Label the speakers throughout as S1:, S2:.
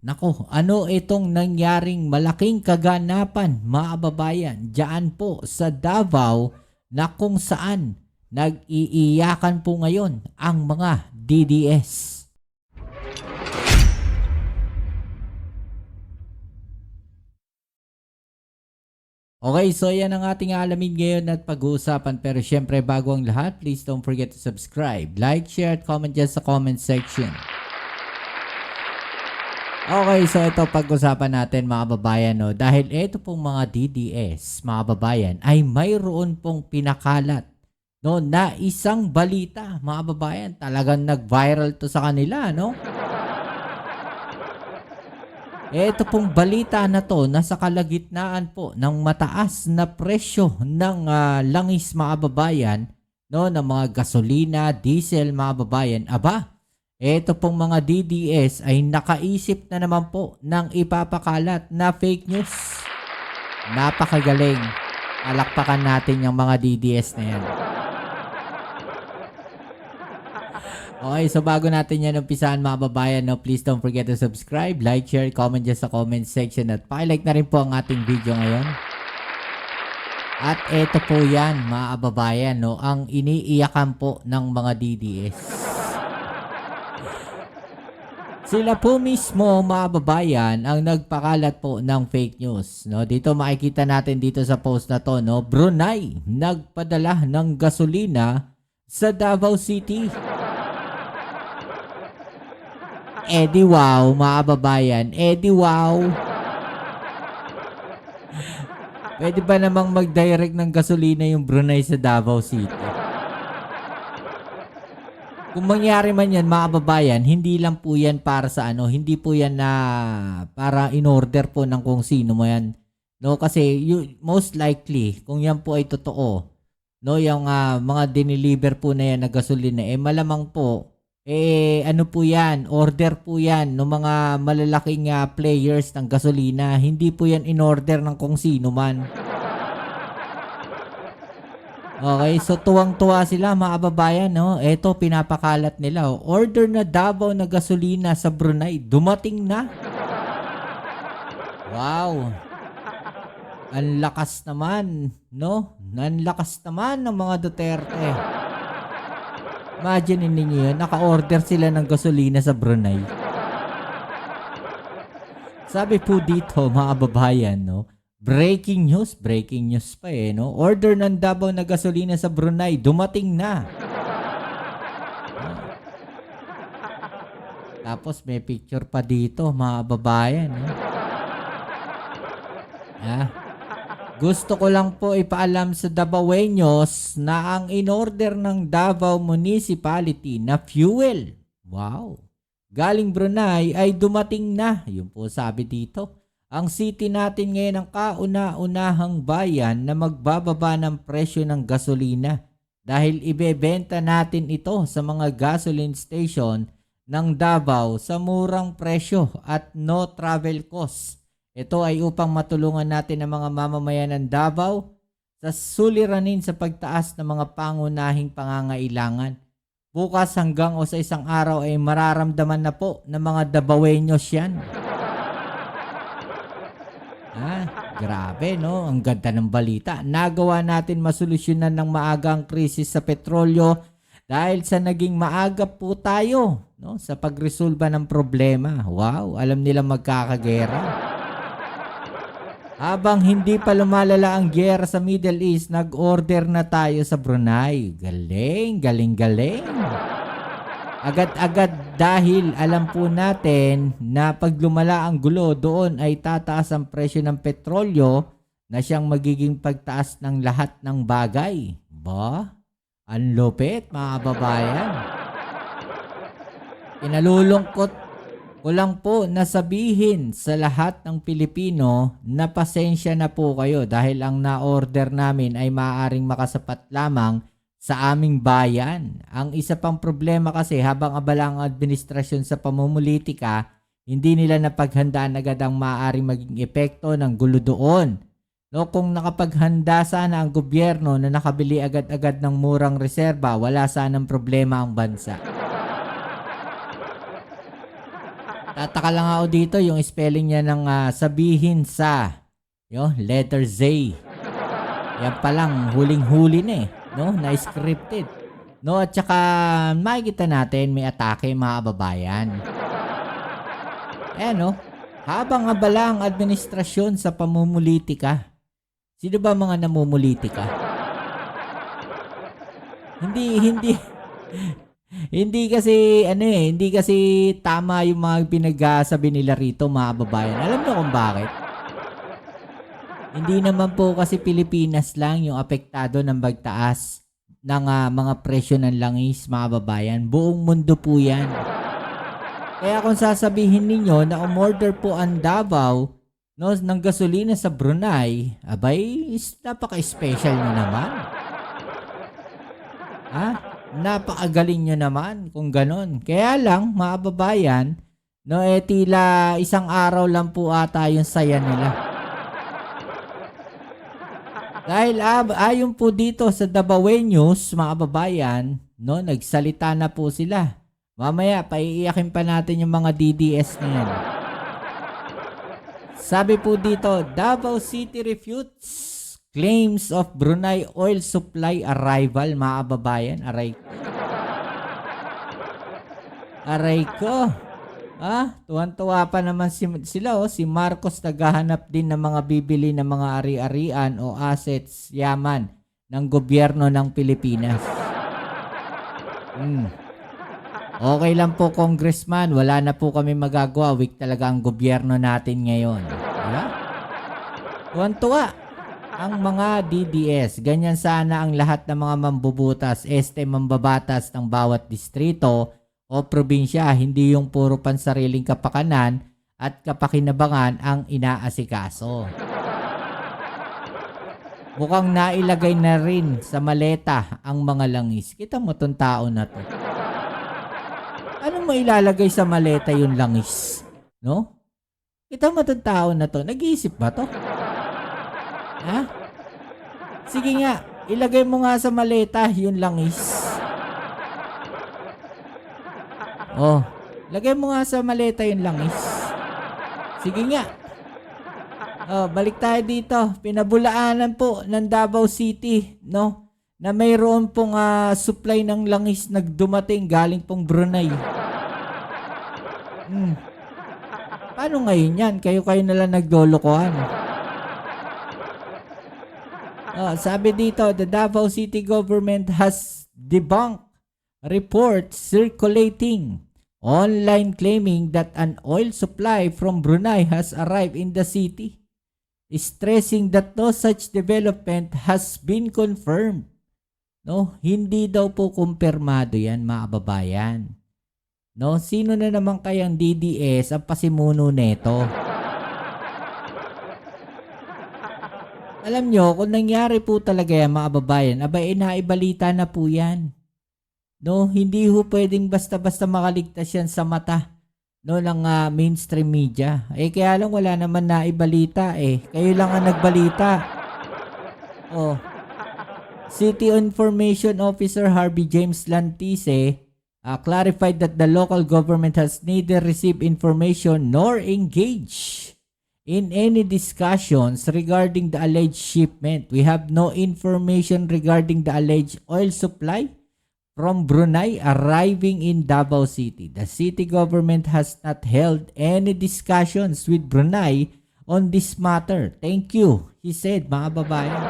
S1: Nako, ano itong nangyaring malaking kaganapan mga kababayan diyan po sa Davao na kung saan nag-iiyakan po ngayon ang mga DDS. Okay, so yan ang ating alamin ngayon at pag-uusapan. Pero syempre bago ang lahat, please don't forget to subscribe, like, share at comment dyan sa comment section. Okay, so ito pag-usapan natin mga babayan, no? Dahil ito pong mga DDS, mga babayan, ay mayroon pong pinakalat, no, na isang balita, mga babayan. Talagang nag-viral to sa kanila, no? Ito pong balita na to, nasa kalagitnaan po ng mataas na presyo ng langis, mga babayan, no, ng mga gasolina, diesel, mga babayan. Aba, ito pong mga DDS ay nakaisip na naman po ng ipapakalat na fake news. Napakagaling. Palakpakan natin yung mga DDS na yan. Okay, so bago natin yan umpisahan mga babayan, no, please don't forget to subscribe, like, share, comment dyan sa comment section at pakilike na rin po ang ating video ngayon. At ito po yan mga babayan, no, ang iniiyakan po ng mga DDS. Sila po mismo mga babayan ang nagpakalat po ng fake news, no? Dito makikita natin dito sa post na to, no? Brunei nagpadala ng gasolina sa Davao City. Edi wow mga babayan, edi wow. Pwede ba namang mag-direct ng gasolina yung Brunei sa Davao City? Kung mangyari man yan mga kababayan, hindi lang po yan para sa ano, hindi po yan na para in-order po ng kung sino mo yan. No, kasi most likely, kung yan po ay totoo, no, yung mga dineliver po na yan na gasolina, malamang po, ano po yan, order po yan ng mga malalaking players ng gasolina. Hindi po yan in-order ng kung sino man. Okay, so tuwang-tuwa sila mga kababayan, no? Ito pinapakalat nila, oh. Order na Davao na gasolina sa Brunei, dumating na. Wow. Ang lakas naman, no? Ang lakas naman ng mga Duterte. Imagine ninyo yun, naka-order sila ng gasolina sa Brunei. Sabi po dito mga kababayan, no? Breaking news pa no? Order ng Davao na gasolina sa Brunei, dumating na. Tapos may picture pa dito, mga babayan. No? Gusto ko lang po ipaalam sa Davaoeños na ang in-order ng Davao Municipality na fuel, wow, galing Brunei ay dumating na. Yun po sabi dito. Ang city natin ngayon ang kauna-unahang bayan na magbababa ng presyo ng gasolina dahil ibebenta natin ito sa mga gasoline station ng Davao sa murang presyo at no travel cost. Ito ay upang matulungan natin ang mga mamamayan ng Davao sa suliranin sa pagtaas ng mga pangunahing pangangailangan. Bukas hanggang o sa isang araw ay mararamdaman na po ng mga Davaoeños yan. Grabe, no? Ang ganda ng balita. Nagawa natin masolusyonan ng maaga ang krisis sa petrolyo dahil sa naging maaga po tayo, no, sa pagresolba ng problema. Wow, alam nila magkakagera. Habang hindi pa lumalala ang giyera sa Middle East, nag-order na tayo sa Brunei. Galing, galing, galing. Agad-agad dahil alam po natin na pag lumala ang gulo, doon ay tataas ang presyo ng petrolyo na siyang magiging pagtaas ng lahat ng bagay. Ba? Ang lupit mga babayan. Pinalulungkot ko lang po na sabihin sa lahat ng Pilipino na pasensya na po kayo dahil ang na-order namin ay maaaring makasapat lamang sa aming bayan. Ang isa pang problema kasi habang abala ang administrasyon sa pamumulitika, hindi nila napaghandaan agad ang maaaring maging epekto ng gulo doon. No, kung nakapaghanda sana ang gobyerno na nakabili agad-agad ng murang reserba, wala sanang problema ang bansa. Tataka lang ako dito yung spelling niya ng sabihin sa letter Z. Yan pa lang, huling-huli na no? Na-scripted. No, at saka makikita natin may atake mga kababayan. No? Habang abala ang administrasyon sa pamumulitika. Sino ba mga namumulitika? Hindi kasi hindi kasi tama yung mga pinagsasabi nila rito mga kababayan. Alam niyo kung bakit? Hindi naman po kasi Pilipinas lang yung apektado ng pagtaas ng mga presyo ng langis, mga babayan. Buong mundo po yan. Kaya kung sasabihin ninyo na umorder po ang Davao ng gasolina sa Brunei, abay, napaka-special nyo naman. Napakagaling nyo naman kung ganon. Kaya lang, mga babayan, tila isang araw lang po ata yung saya nila. Dahil ayon po dito sa Davaoenos, mga kababayan, nagsalita na po sila. Mamaya, paiiyakin pa natin yung mga DDS na yan. Sabi po dito, Davao City refutes claims of Brunei oil supply arrival, mga kababayan. Aray ko. Tuwan-tuwa pa naman sila si Marcos naghahanap din ng mga bibili ng mga ari-arian o assets yaman ng gobyerno ng Pilipinas. Okay lang po, Congressman, wala na po kami magagawa, weak talaga ang gobyerno natin ngayon. Diba? Tuwan-tuwa ang mga DDS. Ganyan sana ang lahat ng mga mambubutas, mambabatas ng bawat distrito o probinsya, hindi yung puro pansariling kapakanan at kapakinabangan ang inaasikaso. Mukhang nailagay na rin sa maleta ang mga langis. Kita mo tong tao na to. Ano mo ilalagay sa maleta yung langis? No? Kita mo tong tao na to. Nag-iisip ba to? Sige nga, ilagay mo nga sa maleta yung langis. Lagay mo nga sa maleta yung langis. Sige nga. Balik tayo dito. Pinabulaanan po ng Davao City, na mayroon pong supply ng langis nagdumating galing pong Brunei. Paano ngayon yan? Kayo na lang naglolokohan. Sabi dito, the Davao City government has debunked reports circulating online claiming that an oil supply from Brunei has arrived in the city, stressing that no such development has been confirmed. Hindi daw po kumpirmado yan, mga kababayan. Sino na naman kayang DDS ang pasimuno neto? Alam nyo, kung nangyari po talaga yan, mga kababayan, naibalita na po yan. Hindi ho pwedeng basta-basta makaligtas yan sa mata ng mainstream media. Kaya lang wala naman naibalita Kayo lang ang nagbalita. City Information Officer Harvey James Lantise clarified that the local government has neither received information nor engaged in any discussions regarding the alleged shipment. We have no information regarding the alleged oil supply from Brunei arriving in Davao City. The city government has not held any discussions with Brunei on this matter. Thank you, he said, mga babayan.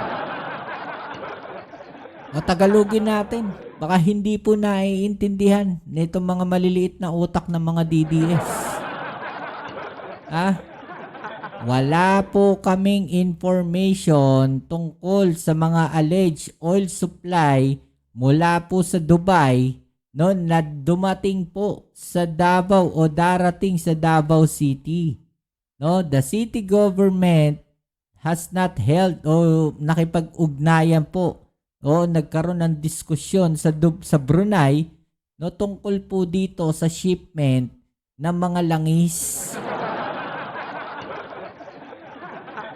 S1: Tagalogin natin. Baka hindi po naiintindihan nitong mga maliliit na utak ng mga DDS. Wala po kaming information tungkol sa mga alleged oil supply mula po sa Dubai na dumating po sa Davao o darating sa Davao City. The city government has not held o nakipag-ugnayan po o nagkaroon ng diskusyon sa Brunei tungkol po dito sa shipment ng mga langis.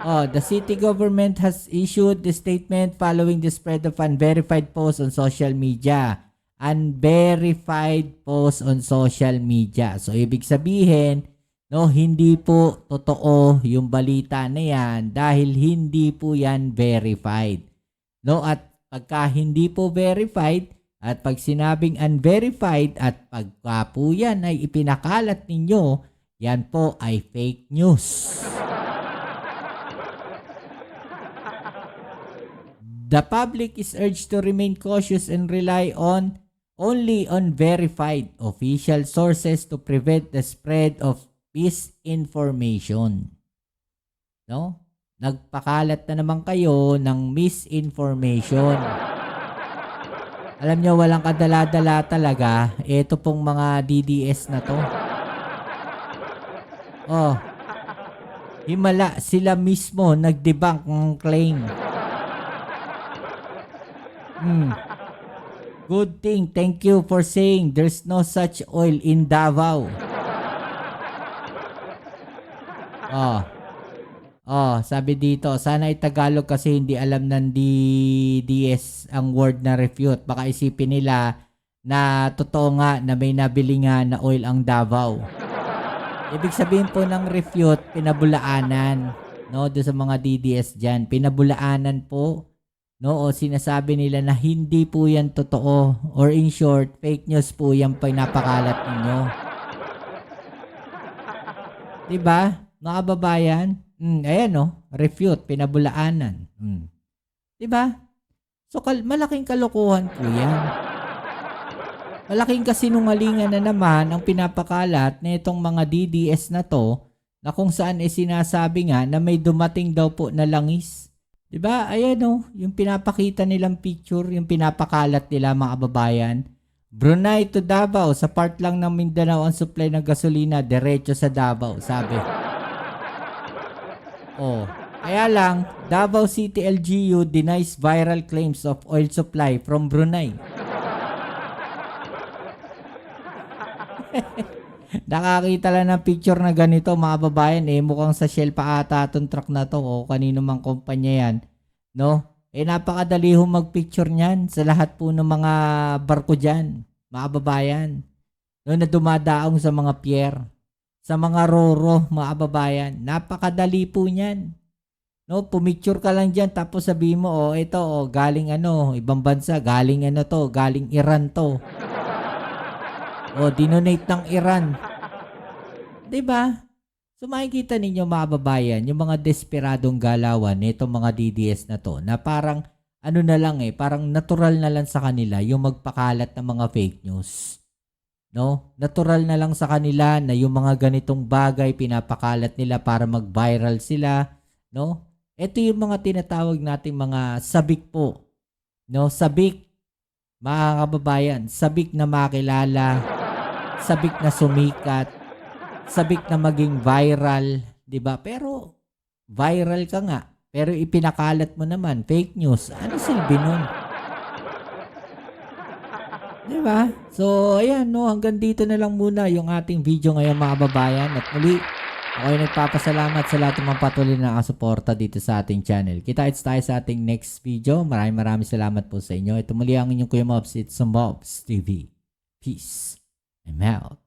S1: The city government has issued the statement following the spread of unverified posts on social media. Unverified posts on social media. So, ibig sabihin, No, hindi po totoo yung balita na yan dahil hindi po yan verified. No, at pagka hindi po verified at pag sinabing unverified at pagka po yan ay ipinakalat ninyo, yan po ay fake news. The public is urged to remain cautious and rely only on verified official sources to prevent the spread of misinformation. No? Nagpakalat na naman kayo ng misinformation. Alam nyo, walang kadala-dala talaga. Ito pong mga DDS na to. Oh, himala sila mismo nag-debunk ng claim. Good thing. Thank you for saying there's no such oil in Davao. Sabi dito, sana Tagalog kasi hindi alam ng DDS ang word na refute. Baka isipin nila na totoo nga na may nabili nga na oil ang Davao. Ibig sabihin po ng refute, pinabulaanan. No, doon sa mga DDS dyan, pinabulaanan po. No, o sinasabi nila na hindi po yan totoo. Or in short, fake news po yan pinapakalat ninyo. Diba? Mga kababayan, ayan refute, pinabulaanan. Diba? So, malaking kalokohan po yan. Malaking kasinungalingan na naman ang pinapakalat na itong mga DDS na to na kung saan sinasabi nga na may dumating daw po na langis. Diba? Ayan yung pinapakita nilang picture, yung pinapakalat nila mga kababayan. Brunei to Davao, sa part lang ng Mindanao ang supply ng gasolina, diretso sa Davao, sabi. Kaya lang, Davao City LGU denies viral claims of oil supply from Brunei. Nakakita lang ng picture na ganito mga babayan mukhang sa Shell pa ata itong truck na to o kanino mang kumpanya yan, no? Napakadali magpicture niyan sa lahat po ng mga barko dyan, mga babayan, no, na dumadaong sa mga pier, sa mga roro, mga babayan. Napakadali po niyan. No, pumicture ka lang dyan tapos sabihin mo, ito, galing ibang bansa, galing galing Iran to. Dinonate ng Iran. Diba? So makikita ninyo mga babayan, yung mga desperadong galawan nitong mga DDS na to, na parang na lang parang natural na lang sa kanila yung magpakalat ng mga fake news. No? Natural na lang sa kanila na yung mga ganitong bagay pinapakalat nila para mag-viral sila, no? Ito yung mga tinatawag nating mga sabik po. No, sabik, mga kababayan, sabik na makilala, sabik na sumikat, sabik na maging viral, 'di ba? Pero viral ka nga, pero ipinakalat mo naman fake news. Ano silbi nun? 'Di ba? So, ayan hanggang dito na lang muna yung ating video ngayon mga kababayan. At muli, ako ay nagpapasalamat sa lahat ng mga patuloy na nakasuporta dito sa ating channel. Kita-kits tayo sa ating next video. Maraming salamat po sa inyo. Ito muli ang inyong Kuya Mobs. It's Mobs TV. Peace. I'm out.